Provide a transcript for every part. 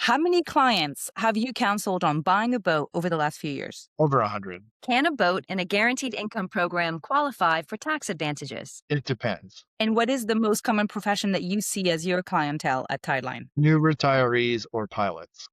How many clients have you counseled on buying a boat over the last few years? Over 100. Can a boat in a guaranteed income program qualify for tax advantages? It depends. And what is the most common profession that you see as your clientele at Tideline? New retirees or pilots.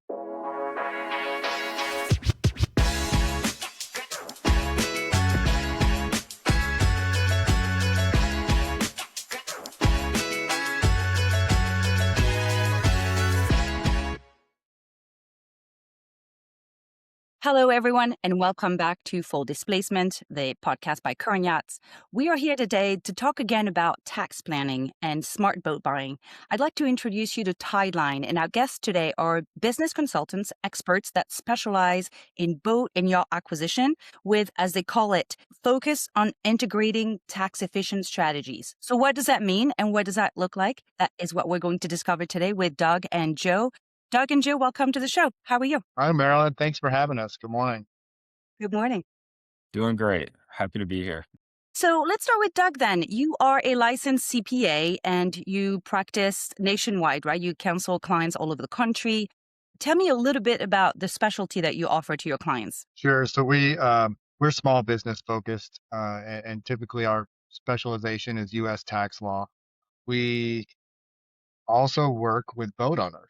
Hello, everyone, and welcome back to Full Displacement, the podcast by Current Yachts. We are here today to talk again about tax planning and smart boat buying. I'd like to introduce you to Tideline, and our guests today are business consultants, experts that specialize in boat and yacht acquisition with, as they call it, focus on integrating tax-efficient strategies. So what does that mean, and what does that look like? That is what we're going to discover today with Doug and Joe. Doug and Joe, welcome to the show. How are you? Hi, Marilyn. Thanks for having us. Good morning. Good morning. Doing great. Happy to be here. So let's start with Doug then. You are a licensed CPA and you practice nationwide, right? You counsel clients all over the country. Tell me a little bit about the specialty that you offer to your clients. Sure. So we're small business focused, and typically our specialization is U.S. tax law. We also work with boat owners.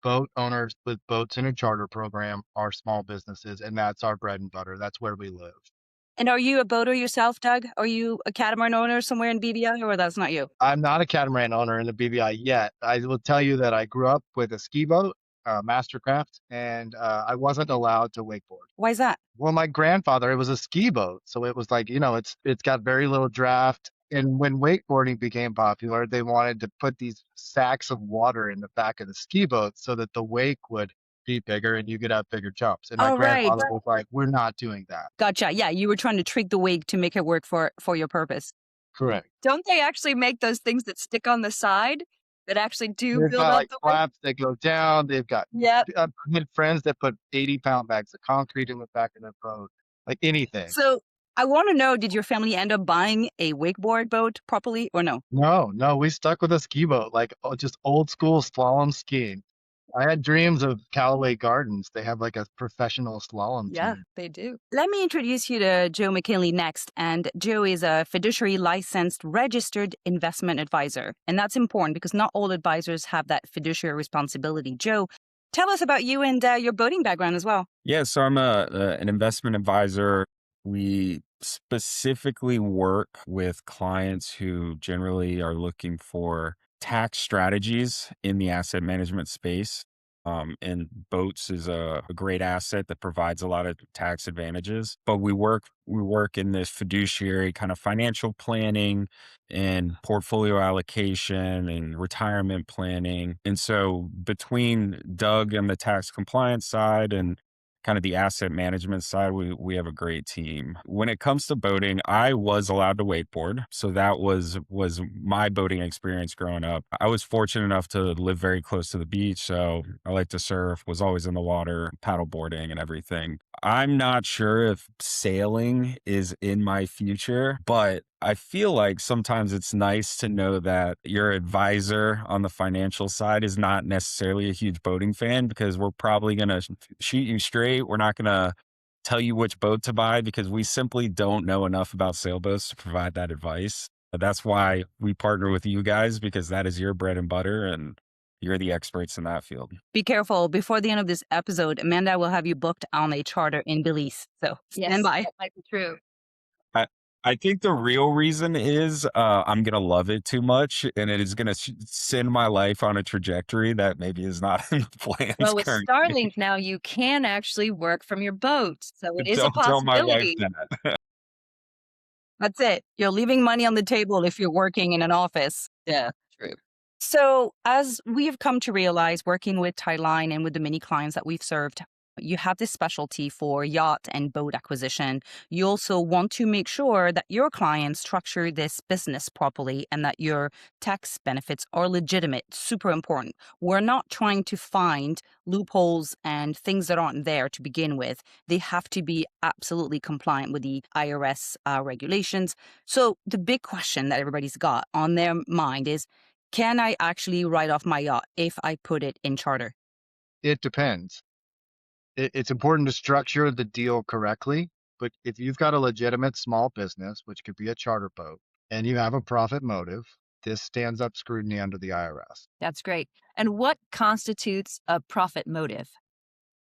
Boat owners with boats in a charter program are small businesses, and that's our bread and butter. That's where we live. And are you a boater yourself, Doug? Are you a catamaran owner somewhere in BVI, or that's not you? I'm not a catamaran owner in the BVI yet. I will tell you that I grew up with a ski boat, Mastercraft, and I wasn't allowed to wakeboard. Why is that? Well, my grandfather, it was a ski boat. So it was like, it's got very little draft. And when wakeboarding became popular, they wanted to put these sacks of water in the back of the ski boat so that the wake would be bigger and you could have bigger jumps. And my Oh, right. grandfather was like, we're not doing that. Gotcha. Yeah, you were trying to trick the wake to make it work for your purpose. Correct. Don't they actually make those things that stick on the side that actually do They've build got up like the weight? flaps that go down. They've got Yep. had friends that put 80-pound bags of concrete in the back of their boat, like anything. So I want to know, did your family end up buying a wakeboard boat properly or no? No, we stuck with a ski boat, like just old school slalom skiing. I had dreams of Callaway Gardens. They have like a professional slalom Yeah, team. they do. Let me introduce you to Joe McKinley next. And Joe is a fiduciary licensed registered investment advisor. And that's important because not all advisors have that fiduciary responsibility. Joe, tell us about you and your boating background as well. Yeah, so I'm an investment advisor. We specifically work with clients who generally are looking for tax strategies in the asset management space. And boats is a great asset that provides a lot of tax advantages. But we work in this fiduciary kind of financial planning and portfolio allocation and retirement planning. And so between Doug and the tax compliance side and kind of the asset management side, we have a great team. When it comes to boating, I was allowed to wakeboard. So that was my boating experience growing up. I was fortunate enough to live very close to the beach. So I like to surf, was always in the water, paddle boarding and everything. I'm not sure if sailing is in my future, but I feel like sometimes it's nice to know that your advisor on the financial side is not necessarily a huge boating fan because we're probably going to shoot you straight. We're not going to tell you which boat to buy because we simply don't know enough about sailboats to provide that advice. That's why we partner with you guys because that is your bread and butter and you're the experts in that field. Be careful. Before the end of this episode, Amanda will have you booked on a charter in Belize. So stand by. That might be true. I think the real reason is I'm going to love it too much and it is going to send my life on a trajectory that maybe is not in the plans Well, with currently. Starlink now, you can actually work from your boat. So it is a Don't tell my wife possibility. that. That's it. You're leaving money on the table if you're working in an office. Yeah, true. So as we have come to realize working with Tideline and with the many clients that we've served, you have this specialty for yacht and boat acquisition. You also want to make sure that your clients structure this business properly and that your tax benefits are legitimate. Super important. We're not trying to find loopholes and things that aren't there to begin with. They have to be absolutely compliant with the IRS regulations. So the big question that everybody's got on their mind is, can I actually write off my yacht if I put it in charter? It depends. It's important to structure the deal correctly, but if you've got a legitimate small business, which could be a charter boat, and you have a profit motive, this stands up scrutiny under the IRS. That's great. And what constitutes a profit motive?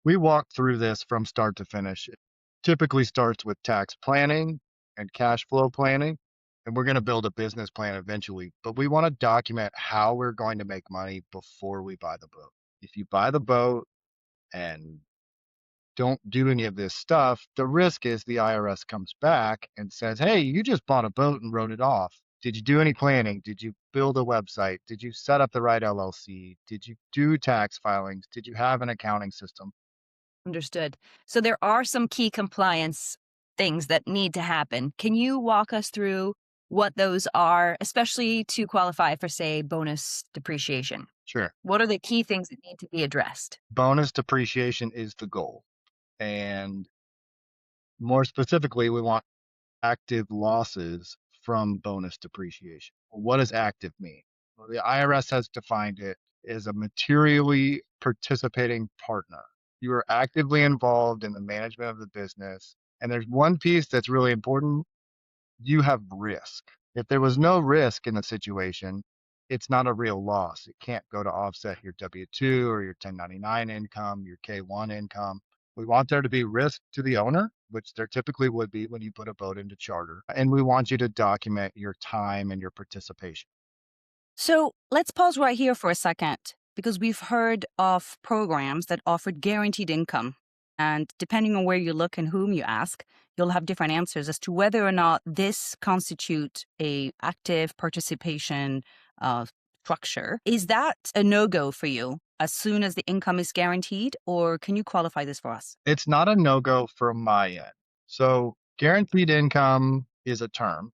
We walk through this from start to finish. It typically starts with tax planning and cash flow planning, and we're going to build a business plan eventually, but we want to document how we're going to make money before we buy the boat. If you buy the boat and don't do any of this stuff, the risk is the IRS comes back and says, hey, you just bought a boat and wrote it off. Did you do any planning? Did you build a website? Did you set up the right LLC? Did you do tax filings? Did you have an accounting system? Understood. So there are some key compliance things that need to happen. Can you walk us through what those are, especially to qualify for, say, bonus depreciation? Sure. What are the key things that need to be addressed? Bonus depreciation is the goal. And more specifically, we want active losses from bonus depreciation. What does active mean? Well, the IRS has defined it as a materially participating partner. You are actively involved in the management of the business. And there's one piece that's really important: you have risk. If there was no risk in the situation, it's not a real loss. It can't go to offset your W 2 or your 1099 income, your K1 income. We want there to be risk to the owner, which there typically would be when you put a boat into charter. And we want you to document your time and your participation. So let's pause right here for a second because we've heard of programs that offered guaranteed income. And depending on where you look and whom you ask, you'll have different answers as to whether or not this constitutes a active participation structure. Is that a no-go for you as soon as the income is guaranteed, or can you qualify this for us? It's not a no-go from my end. So guaranteed income is a term.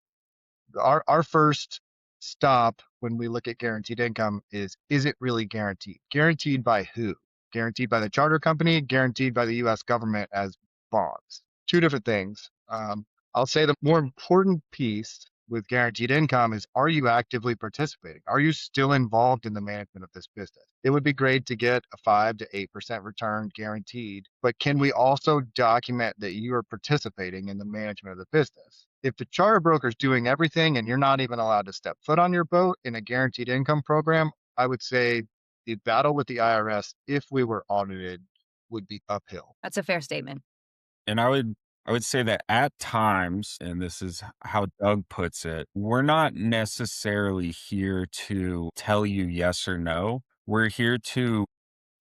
Our first stop when we look at guaranteed income is it really guaranteed? Guaranteed by who? Guaranteed by the charter company, guaranteed by the US government as bonds. Two different things. I'll say the more important piece with guaranteed income is, are you actively participating? Are you still involved in the management of this business? It would be great to get a 5 to 8% return guaranteed, but can we also document that you are participating in the management of the business? If the charter broker's doing everything and you're not even allowed to step foot on your boat in a guaranteed income program, I would say the battle with the IRS, if we were audited, would be uphill. That's a fair statement. And I would say that at times, and this is how Doug puts it, we're not necessarily here to tell you yes or no. We're here to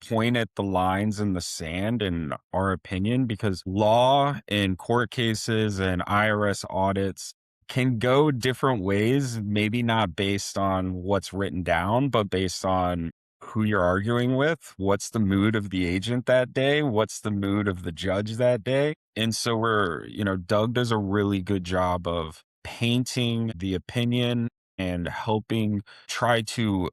point at the lines in the sand in our opinion, because law and court cases and IRS audits can go different ways, maybe not based on what's written down, but based on who you're arguing with, what's the mood of the agent that day, what's the mood of the judge that day. And so Doug does a really good job of painting the opinion and helping try to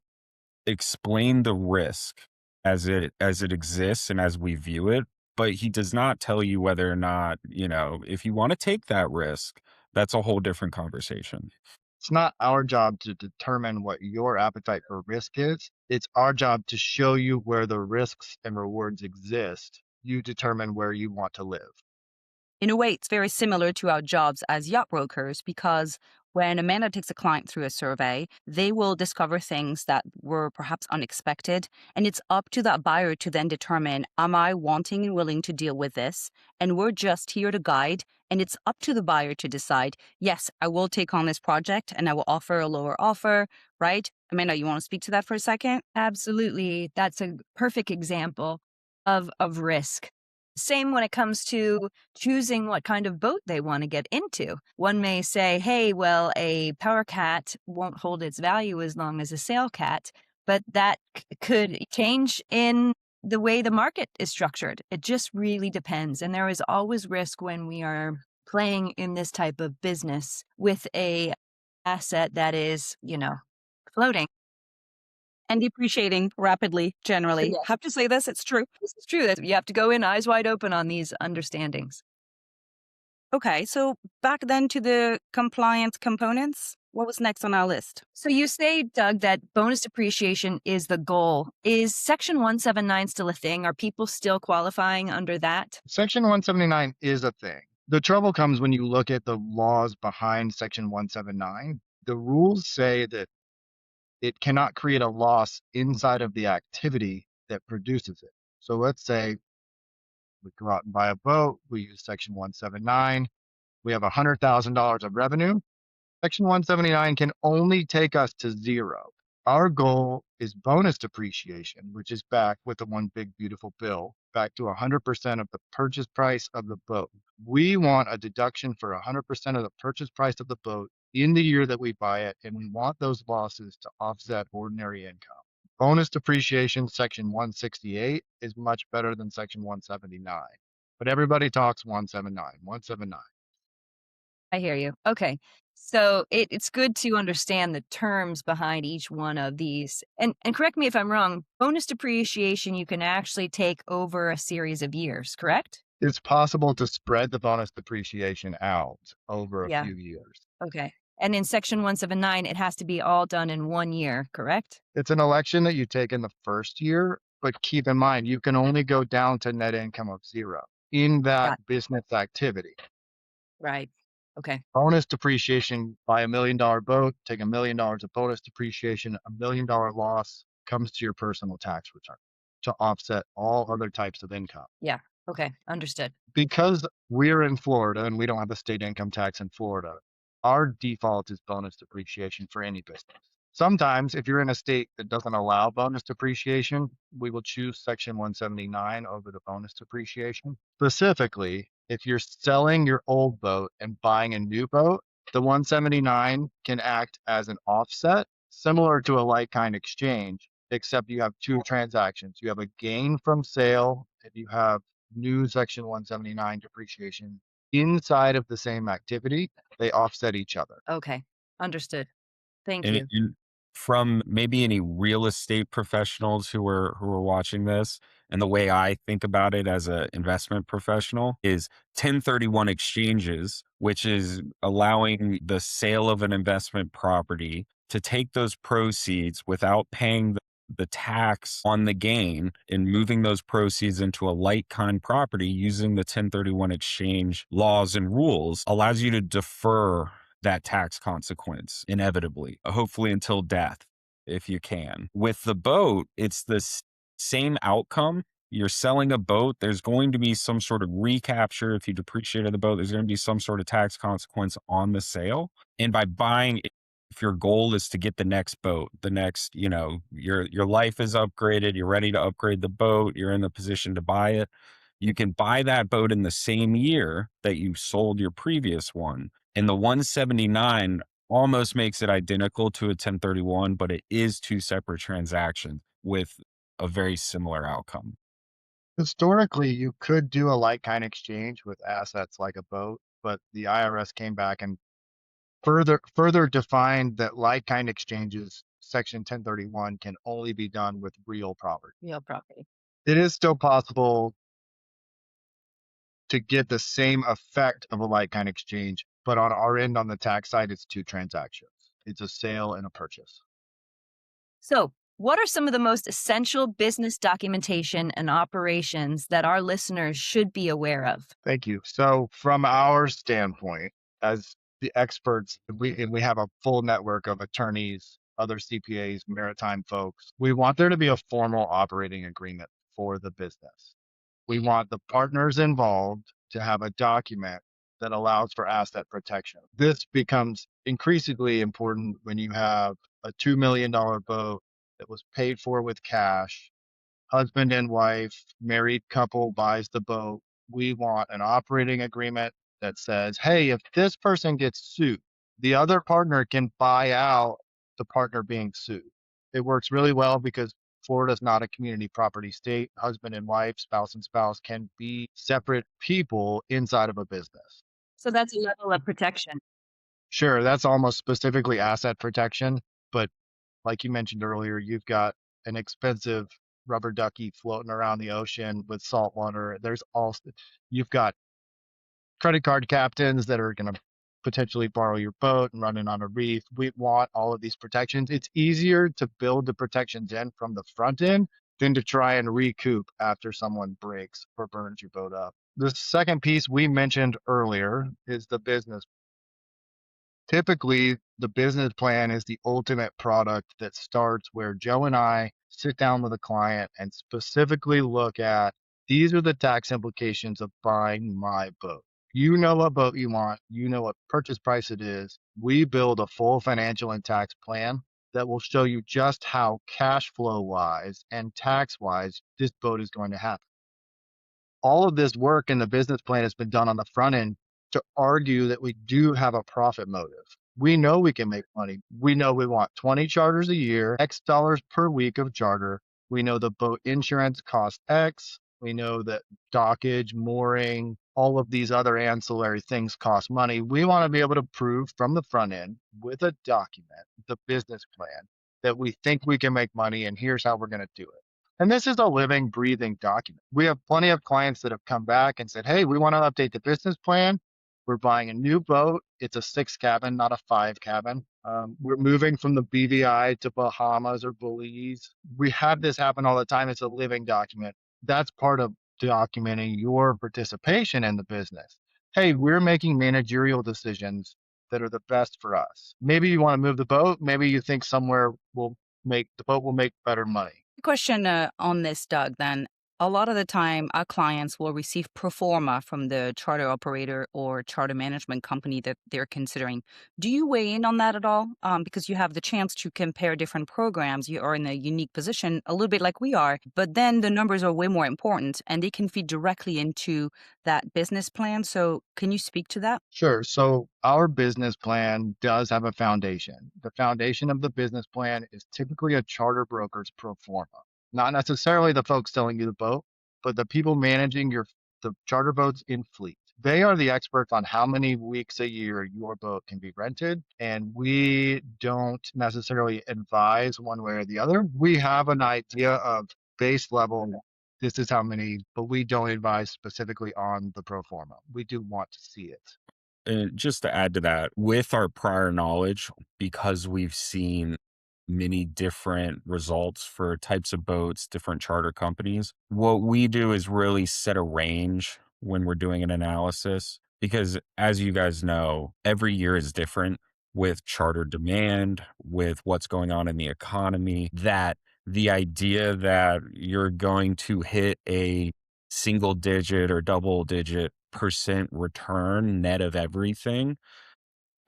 explain the risk as it exists and as we view it, but he does not tell you whether or not, if you want to take that risk, that's a whole different conversation. It's not our job to determine what your appetite for risk is. It's our job to show you where the risks and rewards exist. You determine where you want to live. In a way, it's very similar to our jobs as yacht brokers because when Amanda takes a client through a survey, they will discover things that were perhaps unexpected. And it's up to that buyer to then determine, am I wanting and willing to deal with this? And we're just here to guide. And it's up to the buyer to decide, yes, I will take on this project and I will offer a lower offer, right? Amanda, you want to speak to that for a second? Absolutely. That's a perfect example of risk. Same when it comes to choosing what kind of boat they want to get into. One may say, hey, well, a power cat won't hold its value as long as a sail cat, but that could change in the way the market is structured. It just really depends. And there is always risk when we are playing in this type of business with a asset that is, floating. And depreciating rapidly, generally. Yes. Have to say this, it's true. This is true. That you have to go in eyes wide open on these understandings. Okay, so back then to the compliance components. What was next on our list? So you say, Doug, that bonus depreciation is the goal. Is Section 179 still a thing? Are people still qualifying under that? Section 179 is a thing. The trouble comes when you look at the laws behind Section 179. The rules say that it cannot create a loss inside of the activity that produces it. So let's say we go out and buy a boat, we use Section 179, we have $100,000 of revenue. Section 179 can only take us to zero. Our goal is bonus depreciation, which is back with the one big beautiful bill, back to 100% of the purchase price of the boat. We want a deduction for 100% of the purchase price of the boat in the year that we buy it, and we want those losses to offset ordinary income. Bonus depreciation, Section 168, is much better than Section 179. But everybody talks 179, 179. I hear you. Okay. So it's good to understand the terms behind each one of these. And correct me if I'm wrong, bonus depreciation you can actually take over a series of years, correct? It's possible to spread the bonus depreciation out over a Yeah. few years. Okay. And in Section 179, it has to be all done in 1 year, correct? It's an election that you take in the first year, but keep in mind, you can only go down to net income of zero in that Got business activity. Right. Okay. Bonus depreciation, buy $1 million boat, take $1 million of bonus depreciation, $1 million loss comes to your personal tax return to offset all other types of income. Yeah. Okay. Understood. Because we're in Florida and we don't have a state income tax in Florida, our default is bonus depreciation for any business. Sometimes, if you're in a state that doesn't allow bonus depreciation, we will choose Section 179 over the bonus depreciation. Specifically, if you're selling your old boat and buying a new boat, the 179 can act as an offset, similar to a like kind exchange, except you have two transactions. You have a gain from sale, and you have new Section 179 depreciation inside of the same activity. They offset each other. Okay. Understood. Thank And, you. and from maybe any real estate professionals who are watching this, and the way I think about it as an investment professional is 1031 exchanges, which is allowing the sale of an investment property to take those proceeds without paying the tax on the gain and moving those proceeds into a like kind property using the 1031 exchange laws and rules allows you to defer that tax consequence inevitably, hopefully until death, if you can. With the boat, it's the same outcome. You're selling a boat. There's going to be some sort of recapture. If you depreciated the boat, there's going to be some sort of tax consequence on the sale. And by buying, if your goal is to get the next boat, the next, your life is upgraded, you're ready to upgrade the boat, you're in the position to buy it. You can buy that boat in the same year that you sold your previous one. And the 179 almost makes it identical to a 1031, but it is two separate transactions with a very similar outcome. Historically, you could do a like kind exchange with assets like a boat, but the IRS came back and further defined that like kind exchanges, Section 1031, can only be done with real property. Real property. It is still possible to get the same effect of a like kind exchange, but on our end, on the tax side, it's two transactions. It's a sale and a purchase. So, what are some of the most essential business documentation and operations that our listeners should be aware of? Thank you. So, from our standpoint, as the experts, we have a full network of attorneys, other CPAs, maritime folks. We want there to be a formal operating agreement for the business. We want the partners involved to have a document that allows for asset protection. This becomes increasingly important when you have a $2 million boat that was paid for with cash. Husband and wife, married couple buys the boat. We want an operating agreement that says, hey, if this person gets sued, the other partner can buy out the partner being sued. It works really well because Florida is not a community property state. Husband and wife, spouse and spouse can be separate people inside of a business. So that's a level of protection. Sure, that's almost specifically asset protection. But like you mentioned earlier, you've got an expensive rubber ducky floating around the ocean with salt water. You've got credit card captains that are going to potentially borrow your boat and run it on a reef. We want all of these protections. It's easier to build the protections in from the front end than to try and recoup after someone breaks or burns your boat up. The second piece we mentioned earlier is the business. Typically, the business plan is the ultimate product that starts where Joe and I sit down with a client and specifically look at these are the tax implications of buying my boat. You know what boat you want, you know what purchase price it is. We build a full financial and tax plan that will show you just how cash flow wise and tax wise this boat is going to happen. All of this work in the business plan has been done on the front end to argue that we do have a profit motive. We know we can make money. We know we want 20 charters a year, X dollars per week of charter. We know the boat insurance costs X. We know that dockage, mooring, all of these other ancillary things cost money. We want to be able to prove from the front end with a document, the business plan, that we think we can make money and here's how we're going to do it. And this is a living, breathing document. We have plenty of clients that have come back and said, hey, we want to update the business plan. We're buying a new boat. It's a 6 cabin, not a 5 cabin. We're moving from the BVI to Bahamas or Belize. We have this happen all the time. It's a living document. That's part of documenting your participation in the business. Hey, we're making managerial decisions that are the best for us. Maybe you want to move the boat. Maybe you think somewhere the boat will make better money. Question on this, Doug, then. A lot of the time, our clients will receive pro forma from the charter operator or charter management company that they're considering. Do you weigh in on that at all? Because you have the chance to compare different programs. You are in a unique position, a little bit like we are, but then the numbers are way more important and they can feed directly into that business plan. So can you speak to that? Sure. So our business plan does have a foundation. The foundation of the business plan is typically a charter broker's pro forma. Not necessarily the folks selling you the boat, but the people managing the charter boats in fleet. They are the experts on how many weeks a year your boat can be rented. And we don't necessarily advise one way or the other. We have an idea of base level. This is how many, but we don't advise specifically on the pro forma. We do want to see it. And just to add to that, with our prior knowledge, because we've seen many different results for types of boats, different charter companies, what we do is really set a range when we're doing an analysis. Because as you guys know, every year is different with charter demand, with what's going on in the economy, that the idea that you're going to hit a single digit or double digit percent return net of everything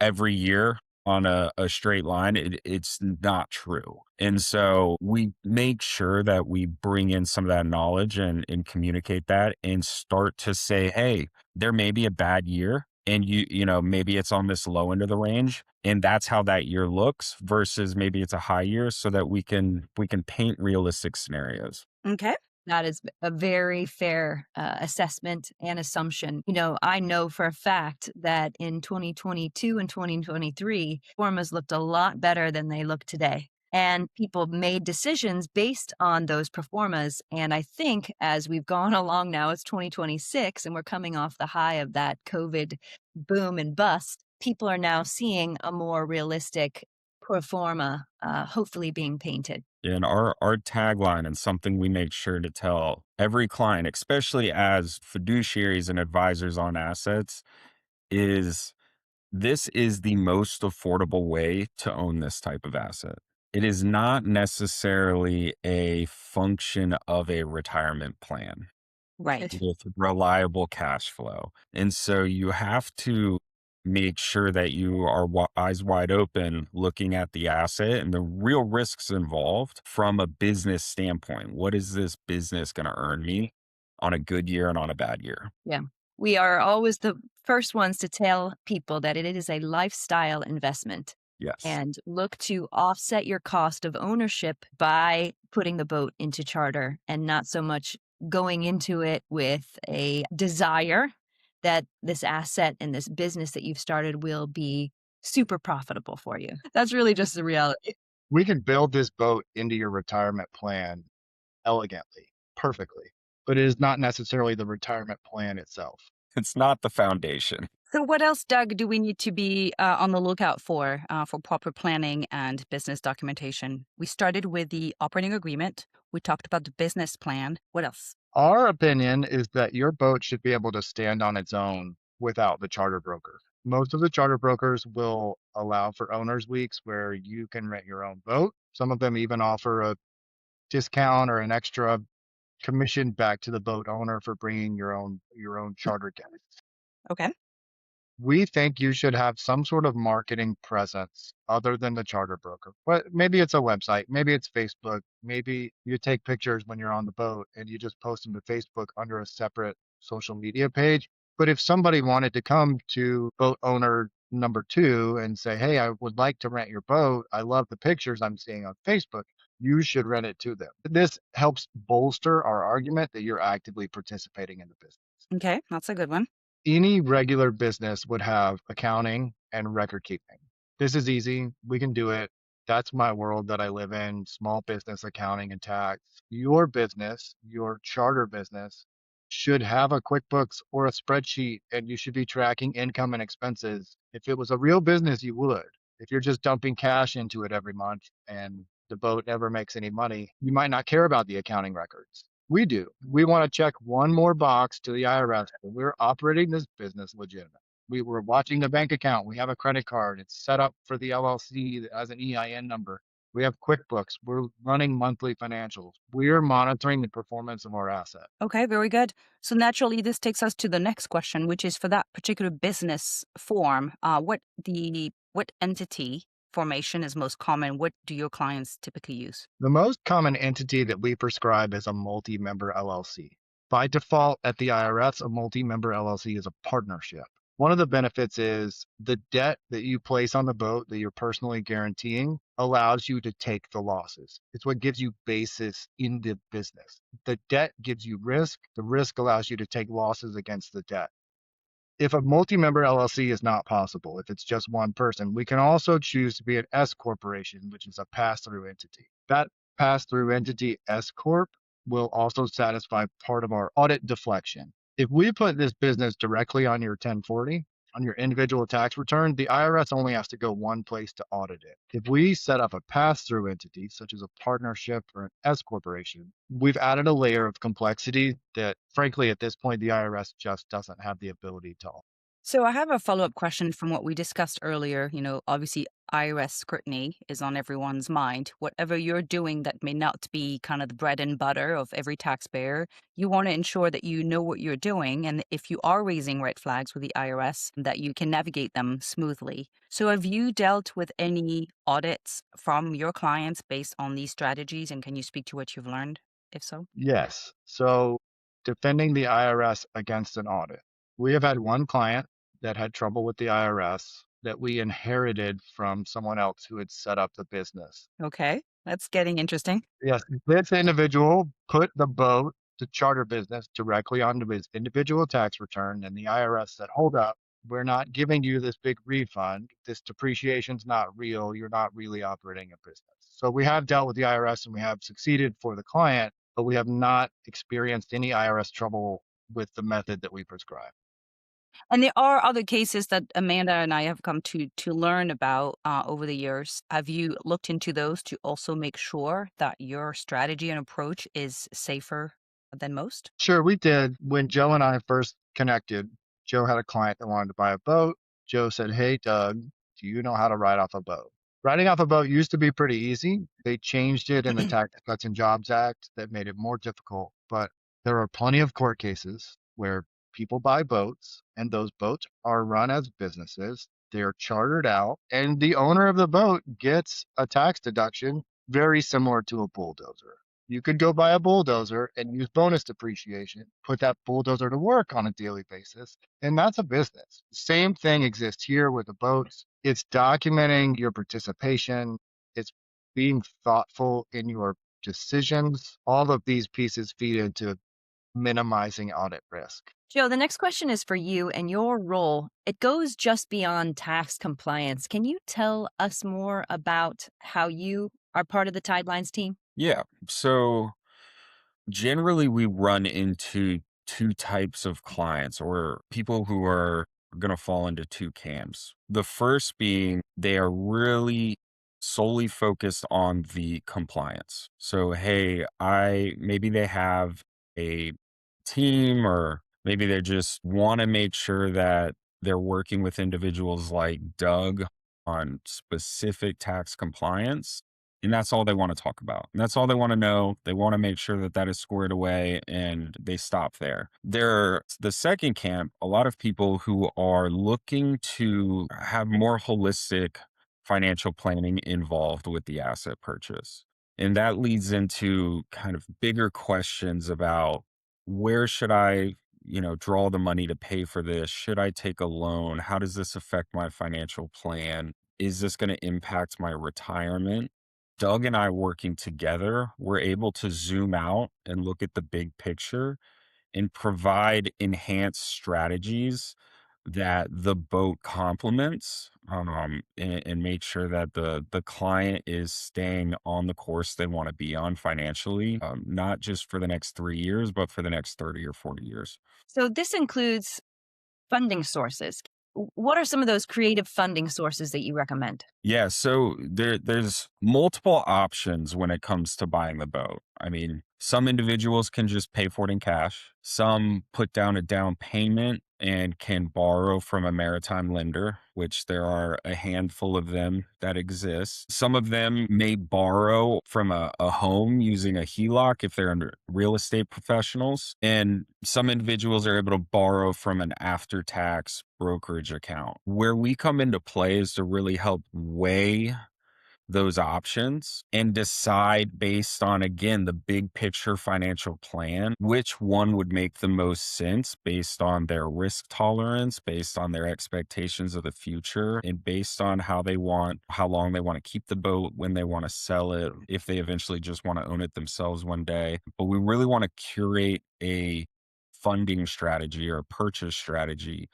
every year on a straight line, it's not true. And so we make sure that we bring in some of that knowledge and communicate that and start to say, hey, there may be a bad year and maybe it's on this low end of the range and that's how that year looks versus maybe it's a high year so that we can paint realistic scenarios. Okay. That is a very fair assessment and assumption. I know for a fact that in 2022 and 2023, formas looked a lot better than they look today. And people made decisions based on those performas. And I think as we've gone along now, it's 2026, and we're coming off the high of that COVID boom and bust. People are now seeing a more realistic pro forma, hopefully being painted. And our tagline and something we make sure to tell every client, especially as fiduciaries and advisors on assets, is this is the most affordable way to own this type of asset. It is not necessarily a function of a retirement plan Right. with reliable cash flow. And so you have to make sure that you are eyes wide open looking at the asset and the real risks involved from a business standpoint. What is this business going to earn me on a good year and on a bad year? Yeah. We are always the first ones to tell people that it is a lifestyle investment. Yes. And look to offset your cost of ownership by putting the boat into charter and not so much going into it with a desire that this asset and this business that you've started will be super profitable for you. That's really just the reality. We can build this boat into your retirement plan elegantly, perfectly, but it is not necessarily the retirement plan itself. It's not the foundation. So, what else, Doug, do we need to be on the lookout for proper planning and business documentation? We started with the operating agreement. We talked about the business plan. What else? Our opinion is that your boat should be able to stand on its own without the charter broker. Most of the charter brokers will allow for owners weeks where you can rent your own boat. Some of them even offer a discount or an extra commission back to the boat owner for bringing your own charter guests. Okay. We think you should have some sort of marketing presence other than the charter broker. But maybe it's a website, maybe it's Facebook, maybe you take pictures when you're on the boat and you just post them to Facebook under a separate social media page. But if somebody wanted to come to boat owner number 2 and say, "Hey, I would like to rent your boat. I love the pictures I'm seeing on Facebook," you should rent it to them. This helps bolster our argument that you're actively participating in the business. Okay. That's a good one. Any regular business would have accounting and record keeping. This is easy. We can do it. That's my world that I live in, small business accounting and tax. Your business, your charter business, should have a QuickBooks or a spreadsheet, and you should be tracking income and expenses. If it was a real business, you would. If you're just dumping cash into it every month and the boat never makes any money, you might not care about the accounting records. We do. We want to check one more box to the IRS that we're operating this business legitimate. We were watching the bank account. We have a credit card. It's set up for the LLC that has an EIN number. We have QuickBooks. We're running monthly financials. We're monitoring the performance of our asset. Okay, very good. So naturally, this takes us to the next question, which is for that particular business form, what entity formation is most common? What do your clients typically use? The most common entity that we prescribe is a multi-member LLC. By default, at the IRS, a multi-member LLC is a partnership. One of the benefits is the debt that you place on the boat that you're personally guaranteeing allows you to take the losses. It's what gives you basis in the business. The debt gives you risk. The risk allows you to take losses against the debt. If a multi-member LLC is not possible, if it's just one person, we can also choose to be an S corporation, which is a pass-through entity. That pass-through entity, S corp, will also satisfy part of our audit deflection. If we put this business directly on your 1040, on your individual tax return, the IRS only has to go one place to audit it. If we set up a pass-through entity, such as a partnership or an S corporation, we've added a layer of complexity that, frankly, at this point, the IRS just doesn't have the ability to. So I have a follow-up question from what we discussed earlier. Obviously IRS scrutiny is on everyone's mind. Whatever you're doing that may not be kind of the bread and butter of every taxpayer, you want to ensure that you know what you're doing. And if you are raising red flags with the IRS, that you can navigate them smoothly. So have you dealt with any audits from your clients based on these strategies? And can you speak to what you've learned, if so? Yes. So defending the IRS against an audit. We have had one client that had trouble with the IRS that we inherited from someone else who had set up the business. Okay, that's getting interesting. Yes, this individual put the boat, the charter business, directly onto his individual tax return, and the IRS said, "Hold up, we're not giving you this big refund. This depreciation's not real. You're not really operating a business." So we have dealt with the IRS and we have succeeded for the client, but we have not experienced any IRS trouble with the method that we prescribe. And there are other cases that Amanda and I have come to learn about over the years. Have you looked into those to also make sure that your strategy and approach is safer than most? Sure, we did. When Joe and I first connected, Joe had a client that wanted to buy a boat. Joe said, "Hey, Doug, do you know how to write off a boat?" Writing off a boat used to be pretty easy. They changed it in the Tax Cuts and Jobs Act that made it more difficult. But there are plenty of court cases where people buy boats and those boats are run as businesses. They're chartered out, and the owner of the boat gets a tax deduction very similar to a bulldozer. You could go buy a bulldozer and use bonus depreciation, put that bulldozer to work on a daily basis, and that's a business. Same thing exists here with the boats. It's documenting your participation, it's being thoughtful in your decisions. All of these pieces feed into minimizing audit risk. Joe, the next question is for you and your role. It goes just beyond tax compliance. Can you tell us more about how you are part of the Tidelines team? Yeah. So generally, we run into two types of clients or people who are are going to fall into two camps. The first being they are really solely focused on the compliance. So, hey, maybe they have a team, or maybe they just want to make sure that they're working with individuals like Doug on specific tax compliance. And that's all they want to talk about. And that's all they want to know. They want to make sure that that is squared away and they stop there. The second camp, a lot of people who are looking to have more holistic financial planning involved with the asset purchase. And that leads into kind of bigger questions about where should I, draw the money to pay for this? Should I take a loan? How does this affect my financial plan? Is this going to impact my retirement? Doug and I working together, we're able to zoom out and look at the big picture and provide enhanced strategies that the boat complements, and make sure that the client is staying on the course they want to be on financially, not just for the next 3 years, but for the next 30 or 40 years. So this includes funding sources. What are some of those creative funding sources that you recommend? Yeah, so there's multiple options when it comes to buying the boat. I mean, some individuals can just pay for it in cash. Some put down a down payment and can borrow from a maritime lender, which there are a handful of them that exist. Some of them may borrow from a home using a HELOC if they're under real estate professionals. And some individuals are able to borrow from an after tax brokerage account. Where we come into play is to really help weigh those options and decide based on, again, the big picture financial plan, which one would make the most sense based on their risk tolerance, based on their expectations of the future, and based on how long they want to keep the boat, when they want to sell it, if they eventually just want to own it themselves one day. But we really want to curate a funding strategy or a purchase strategy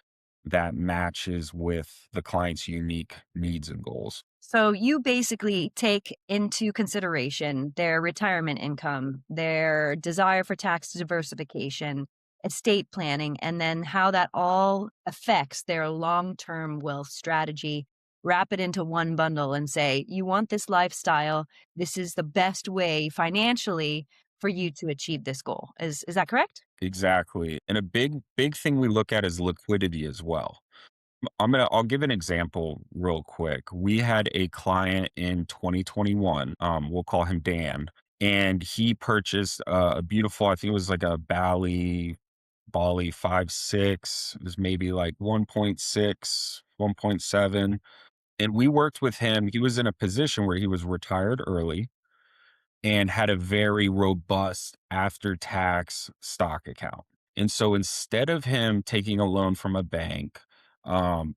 that matches with the client's unique needs and goals. So you basically take into consideration their retirement income, their desire for tax diversification, estate planning, and then how that all affects their long-term wealth strategy. Wrap it into one bundle and say, you want this lifestyle. This is the best way financially for you to achieve this goal. Is that correct? Exactly. And a big thing we look at is liquidity as well. I'll give an example real quick. We had a client in 2021, we'll call him Dan, and he purchased a beautiful, I think it was like a Bali 5.6. It was maybe like 1.6, 1.7. And we worked with him. He was in a position where he was retired early and had a very robust after tax stock account. And so instead of him taking a loan from a bank,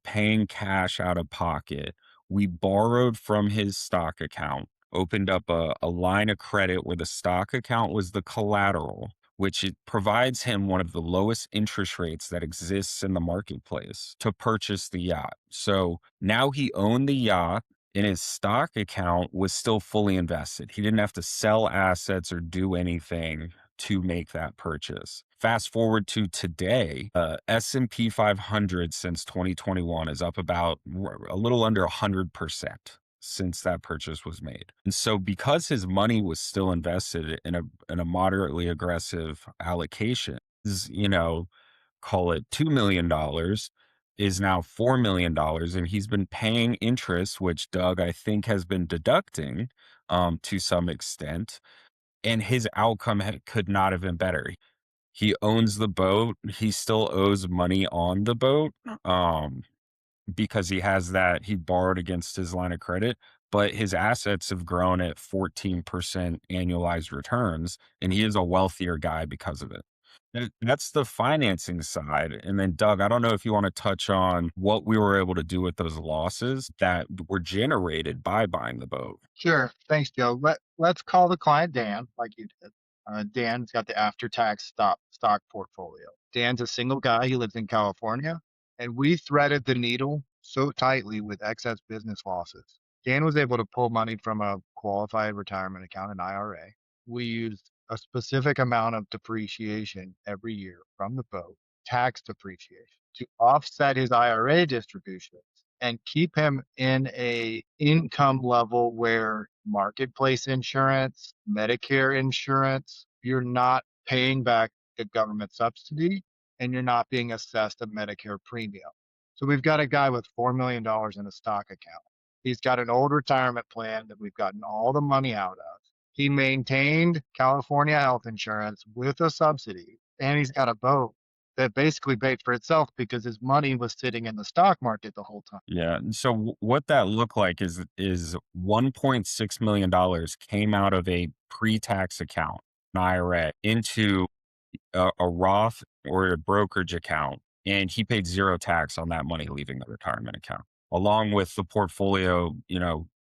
paying cash out of pocket, we borrowed from his stock account, opened up a line of credit where the stock account was the collateral, which it provides him one of the lowest interest rates that exists in the marketplace to purchase the yacht. So now he owned the yacht and his stock account was still fully invested. He didn't have to sell assets or do anything to make that purchase. Fast forward to today, S&P 500 since 2021 is up about a little under 100% since that purchase was made. And so because his money was still invested in a moderately aggressive allocation, call it $2 million, is now $4 million, and he's been paying interest, which Doug, I think, has been deducting to some extent, and his outcome could not have been better. He owns the boat. He still owes money on the boat because he borrowed against his line of credit, but his assets have grown at 14% annualized returns, and he is a wealthier guy because of it. That's the financing side. And then, Doug, I don't know if you want to touch on what we were able to do with those losses that were generated by buying the boat. Sure. Thanks, Joe. Let's call the client Dan, like you did. Dan's got the after-tax stock portfolio. Dan's a single guy. He lives in California, and we threaded the needle so tightly with excess business losses. Dan was able to pull money from a qualified retirement account, an IRA. We used a specific amount of depreciation every year from the boat tax depreciation to offset his IRA distributions and keep him in a income level where marketplace insurance, Medicare insurance, you're not paying back the government subsidy and you're not being assessed a Medicare premium. So we've got a guy with $4 million in a stock account. He's got an old retirement plan that we've gotten all the money out of. He maintained California health insurance with a subsidy, and he's got a boat that basically paid for itself because his money was sitting in the stock market the whole time. Yeah. And so what that looked like is $1.6 million came out of a pre-tax account, an IRA, into a Roth or a brokerage account, and he paid zero tax on that money leaving the retirement account, along with the portfolio,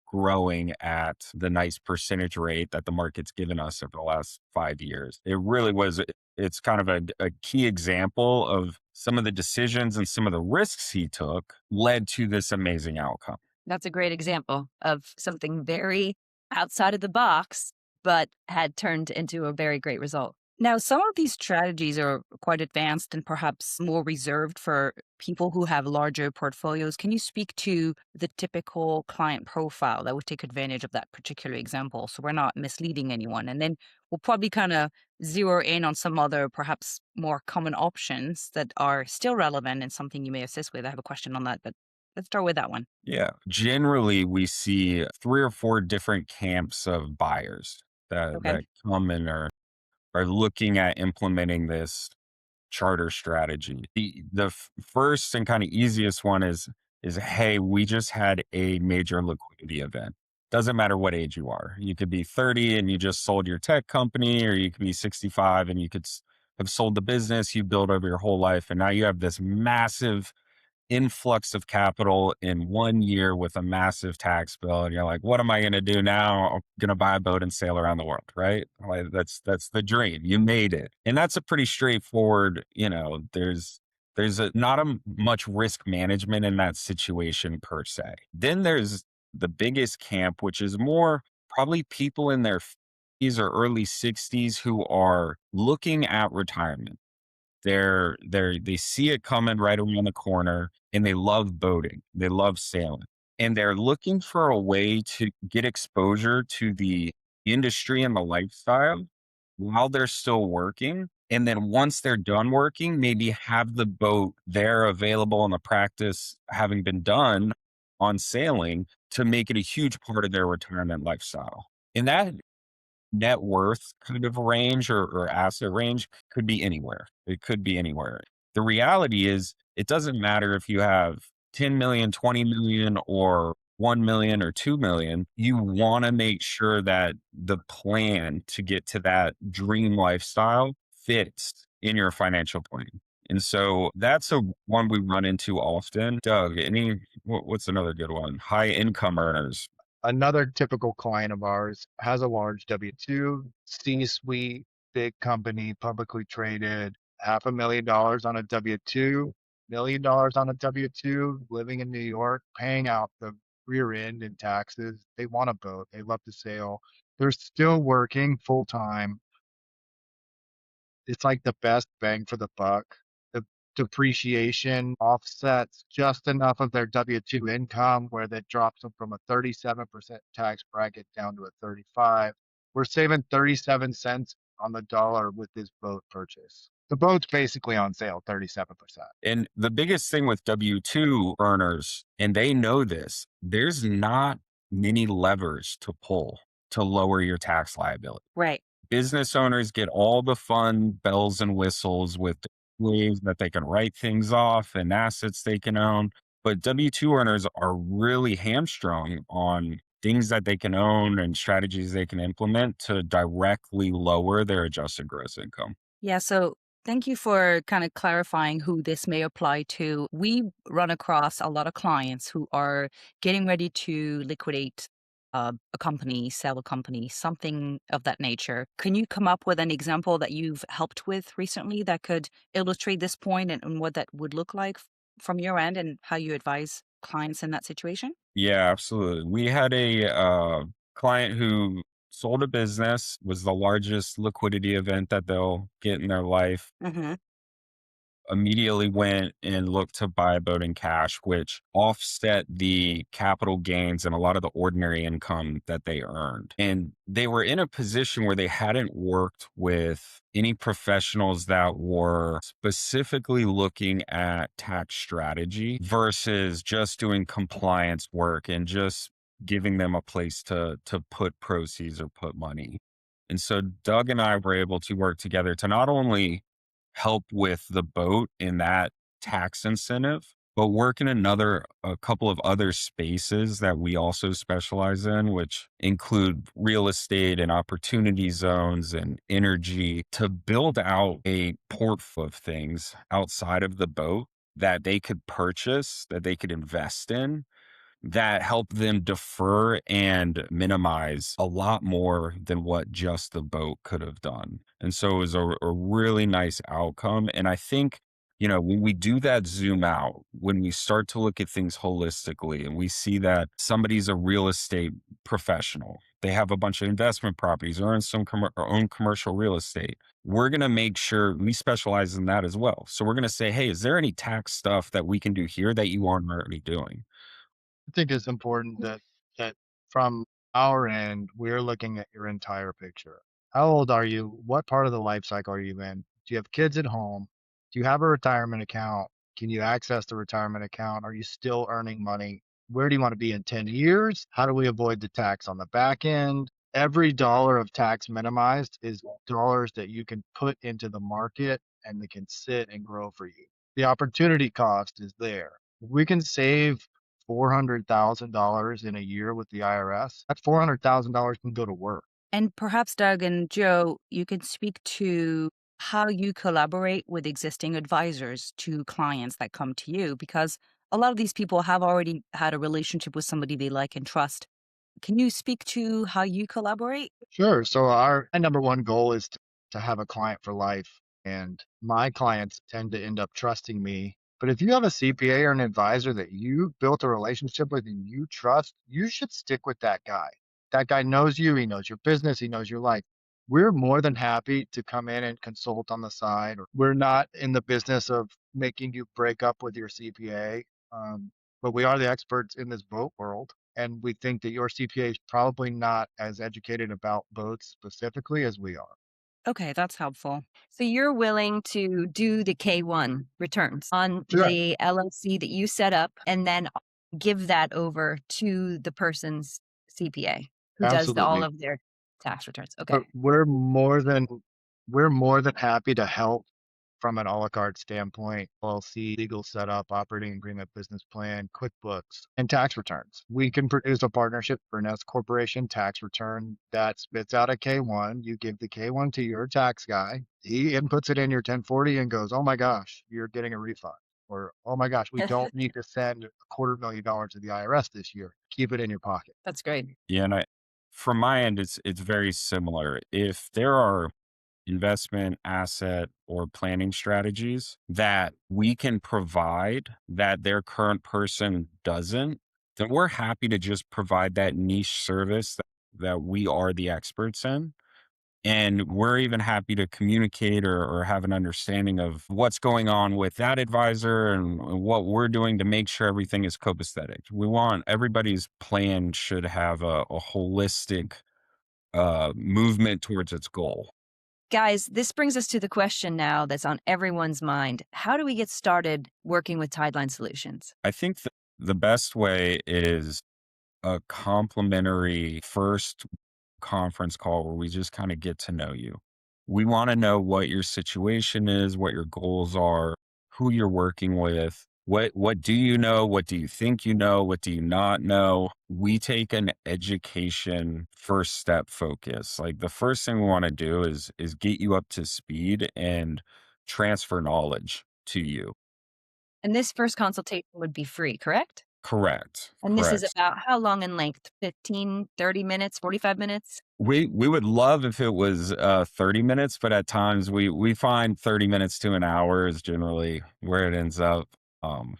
growing at the nice percentage rate that the market's given us over the last 5 years. It really was, it's kind of a key example of some of the decisions and some of the risks he took led to this amazing outcome. That's a great example of something very outside of the box, but had turned into a very great result. Now, some of these strategies are quite advanced and perhaps more reserved for people who have larger portfolios. Can you speak to the typical client profile that would take advantage of that particular example so we're not misleading anyone? And then we'll probably kind of zero in on some other, perhaps more common options that are still relevant and something you may assist with. I have a question on that, but let's start with that one. Yeah. Generally, we see 3 or 4 different camps of buyers that, Okay. that come and are looking at implementing this charter strategy. The first and kind of easiest one is hey, we just had a major liquidity event. Doesn't matter what age you are. You could be 30 and you just sold your tech company, or you could be 65 and you could have sold the business you built over your whole life, and now you have this massive influx of capital in 1 year with a massive tax bill, and you're like, what am I going to do now? I'm going to buy a boat and sail around the world, right? Like, that's the dream. You made it. And that's a pretty straightforward, not much risk management in that situation per se. Then there's the biggest camp, which is more probably people in their 50s or early 60s who are looking at retirement. They see it coming right around the corner, and they love boating. They love sailing. And they're looking for a way to get exposure to the industry and the lifestyle while they're still working. And then once they're done working, maybe have the boat there available and the practice having been done on sailing to make it a huge part of their retirement lifestyle. And that net worth kind of range or asset range could be anywhere. It could be anywhere. The reality is, it doesn't matter if you have 10 million, 20 million, or 1 million or 2 million. You want to make sure that the plan to get to that dream lifestyle fits in your financial plan. And so that's a one we run into often. Doug, what's another good one? High income earners. Another typical client of ours has a large W-2, C-suite, big company, publicly traded, $500,000 on a W-2, $1 million on a W-2, living in New York, paying out the rear end in taxes. They want a boat. They love to sail. They're still working full time. It's like the best bang for the buck. The depreciation offsets just enough of their W-2 income where that drops them from a 37% tax bracket down to a 35. We're saving 37 cents on the dollar with this boat purchase. The boat's basically on sale, 37%. And the biggest thing with W-2 earners, and they know this, there's not many levers to pull to lower your tax liability. Right. Business owners get all the fun bells and whistles with ways that they can write things off and assets they can own. But W-2 earners are really hamstrung on things that they can own and strategies they can implement to directly lower their adjusted gross income. Yeah, so thank you for kind of clarifying who this may apply to. We run across a lot of clients who are getting ready to liquidate a company, sell a company, something of that nature. Can you come up with an example that you've helped with recently that could illustrate this point and what that would look like from your end and how you advise clients in that situation? Yeah, absolutely. We had a client who sold a business, was the largest liquidity event that they'll get in their life. Mm-hmm. immediately went and looked to buy a boat in cash, which offset the capital gains and a lot of the ordinary income that they earned. And they were in a position where they hadn't worked with any professionals that were specifically looking at tax strategy versus just doing compliance work and just giving them a place to put proceeds or put money. And so Doug and I were able to work together to not only help with the boat in that tax incentive, but work in a couple of other spaces that we also specialize in, which include real estate and opportunity zones and energy to build out a portfolio of things outside of the boat that they could purchase, that they could invest in that help them defer and minimize a lot more than what just the boat could have done. And so it was a really nice outcome. And I think, when we do that zoom out, when we start to look at things holistically and we see that somebody's a real estate professional, they have a bunch of investment properties or own commercial real estate. We're going to make sure we specialize in that as well. So we're going to say, hey, is there any tax stuff that we can do here that you aren't already doing? I think it's important that from our end, we're looking at your entire picture. How old are you? What part of the life cycle are you in? Do you have kids at home? Do you have a retirement account? Can you access the retirement account? Are you still earning money? Where do you want to be in 10 years? How do we avoid the tax on the back end? Every dollar of tax minimized is dollars that you can put into the market and they can sit and grow for you. The opportunity cost is there. We can save $400,000 in a year with the IRS. That's $400,000 can go to work. And perhaps, Doug and Joe, you could speak to how you collaborate with existing advisors to clients that come to you, because a lot of these people have already had a relationship with somebody they like and trust. Can you speak to how you collaborate? Sure. So my number one goal is to have a client for life. And my clients tend to end up trusting me. But if you have a CPA or an advisor that you built a relationship with and you trust, you should stick with that guy. That guy knows you, he knows your business, he knows your life. We're more than happy to come in and consult on the side. We're not in the business of making you break up with your CPA, but we are the experts in this boat world. And we think that your CPA is probably not as educated about boats specifically as we are. Okay, that's helpful. So you're willing to do the K1 returns on Sure. the LLC that you set up and then give that over to the person's CPA who does all Absolutely. of their tax returns. But Okay. we're more than happy to help from an a la carte standpoint, LLC, legal setup, operating agreement, business plan, QuickBooks, and tax returns. We can produce a partnership for an S corporation tax return that spits out a K1. You give the K1 to your tax guy. He inputs it in your 1040 and goes, "Oh my gosh, you're getting a refund." Or, "Oh my gosh, we don't need to send $250,000 to the IRS this year. Keep it in your pocket." That's great. Yeah, and from my end, it's very similar. If there are investment, asset, or planning strategies that we can provide that their current person doesn't, then we're happy to just provide that niche service that we are the experts in. And we're even happy to communicate or have an understanding of what's going on with that advisor and what we're doing to make sure everything is copacetic. We want everybody's plan should have a holistic movement towards its goal. Guys, this brings us to the question now that's on everyone's mind. How do we get started working with Tideline Solutions? I think the best way is a complimentary first conference call where we just kind of get to know you. We want to know what your situation is, what your goals are, who you're working with. What do you know? What do you think you know? What do you not know? We take an education first step focus. Like the first thing we want to do is get you up to speed and transfer knowledge to you. And this first consultation would be free, correct? Correct. And this is Correct. about how long in length? 15, 30 minutes, 45 minutes? We would love if it was 30 minutes, but at times we find 30 minutes to an hour is generally where it ends up. Um,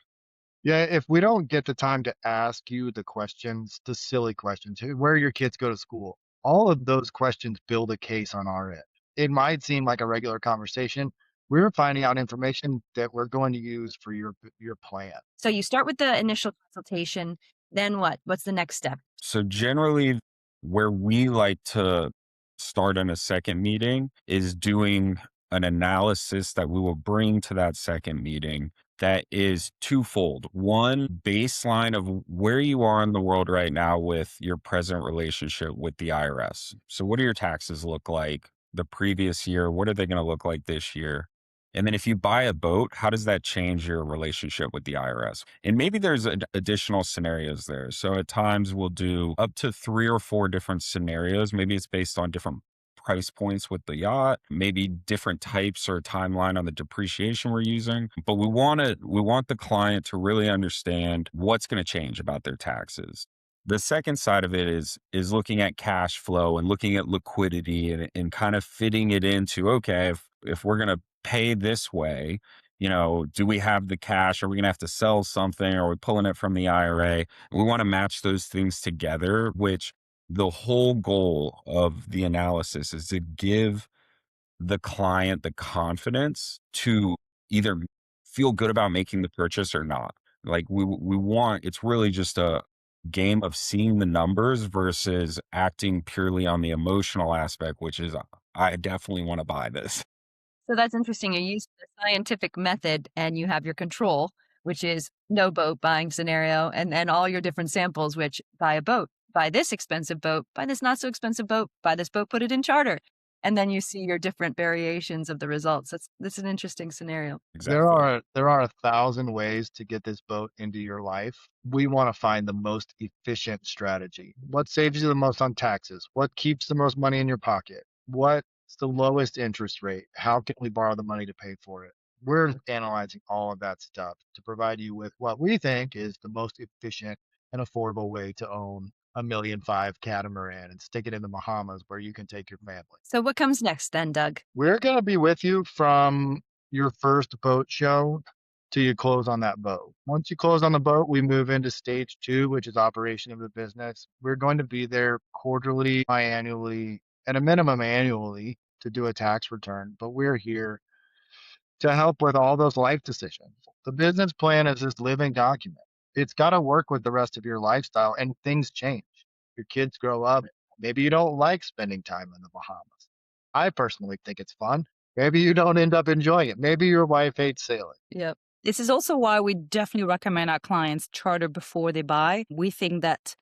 Yeah, if we don't get the time to ask you the questions, the silly questions, where your kids go to school, all of those questions build a case on our end. It might seem like a regular conversation. We're finding out information that we're going to use for your plan. So you start with the initial consultation. Then what? What's the next step? So generally, where we like to start in a second meeting is doing an analysis that we will bring to that second meeting that is twofold. One, baseline of where you are in the world right now with your present relationship with the IRS. So what do your taxes look like the previous year? What are they going to look like this year? And then if you buy a boat, how does that change your relationship with the IRS? And maybe there's additional scenarios there. So at times we'll do up to 3 or 4 different scenarios. Maybe it's based on different price points with the yacht, maybe different types or timeline on the depreciation we're using. But we want the client to really understand what's going to change about their taxes. The second side of it is looking at cash flow and looking at liquidity and kind of fitting it into, okay, if we're going to pay this way, do we have the cash? Are we going to have to sell something? Are we pulling it from the IRA? We want to match those things together, which the whole goal of the analysis is to give the client the confidence to either feel good about making the purchase or not. Like we want, it's really just a game of seeing the numbers versus acting purely on the emotional aspect, which is, I definitely want to buy this. So that's interesting. You use the scientific method and you have your control, which is no boat buying scenario, and then all your different samples, which buy a boat, buy this expensive boat, buy this not so expensive boat, buy this boat, put it in charter. And then you see your different variations of the results. That's an interesting scenario. Exactly. There are 1,000 ways to get this boat into your life. We want to find the most efficient strategy. What saves you the most on taxes? What keeps the most money in your pocket? What's the lowest interest rate? How can we borrow the money to pay for it? We're analyzing all of that stuff to provide you with what we think is the most efficient and affordable way to own a $1.5 million catamaran and stick it in the Bahamas where you can take your family. So what comes next then, Doug? We're going to be with you from your first boat show till you close on that boat. Once you close on the boat, we move into stage 2, which is operation of the business. We're going to be there quarterly, biannually, at a minimum annually to do a tax return, but we're here to help with all those life decisions. The business plan is this living document. It's got to work with the rest of your lifestyle, and things change. Your kids grow up. Maybe you don't like spending time in the Bahamas. I personally think it's fun. Maybe you don't end up enjoying it. Maybe your wife hates sailing. Yep. This is also why we definitely recommend our clients charter before they buy. We think that,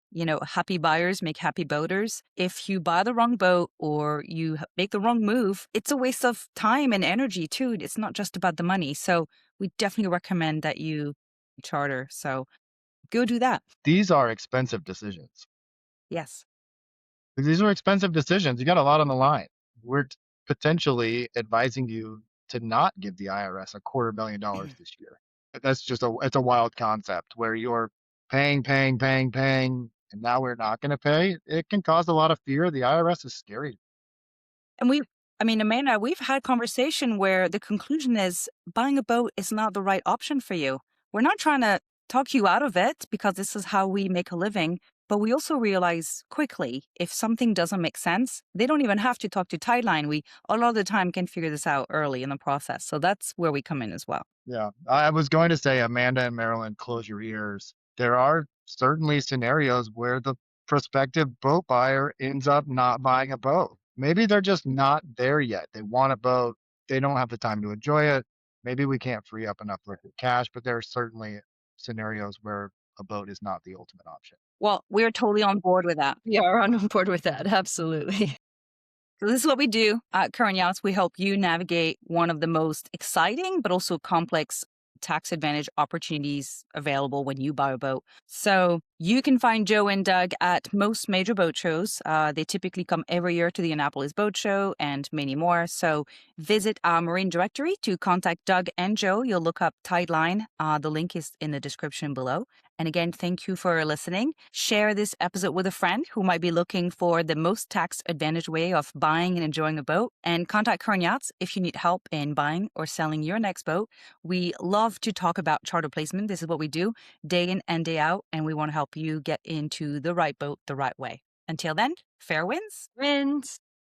happy buyers make happy boaters. If you buy the wrong boat or you make the wrong move, it's a waste of time and energy too. It's not just about the money. So we definitely recommend that you charter. So go do that. These are expensive decisions. Yes. These are expensive decisions. You got a lot on the line. We're potentially advising you to not give the IRS $250,000 this year. That's just it's a wild concept where you're paying, and now we're not going to pay. It can cause a lot of fear. The IRS is scary. And Amanda, we've had conversation where the conclusion is buying a boat is not the right option for you. We're not trying to talk you out of it because this is how we make a living. But we also realize quickly if something doesn't make sense, they don't even have to talk to Tideline. We a lot of the time can figure this out early in the process. So that's where we come in as well. Yeah, I was going to say, Amanda and Marilyn, close your ears. There are certainly scenarios where the prospective boat buyer ends up not buying a boat. Maybe they're just not there yet. They want a boat. They don't have the time to enjoy it. Maybe we can't free up enough liquid cash, but there are certainly scenarios where a boat is not the ultimate option. Well, we're totally on board with that. Yeah, we're on board with that. Absolutely. So this is what we do at Current Yachts. We help you navigate one of the most exciting but also complex tax advantage opportunities available when you buy a boat. So you can find Joe and Doug at most major boat shows. They typically come every year to the Annapolis Boat Show and many more. So visit our marine directory to contact Doug and Joe. You'll look up Tideline. The link is in the description below. And again, thank you for listening. Share this episode with a friend who might be looking for the most tax advantage way of buying and enjoying a boat. And contact Current Yachts if you need help in buying or selling your next boat. We love to talk about charter placement. This is what we do day in and day out. And we want to help you get into the right boat the right way. Until then, fair winds. Wins.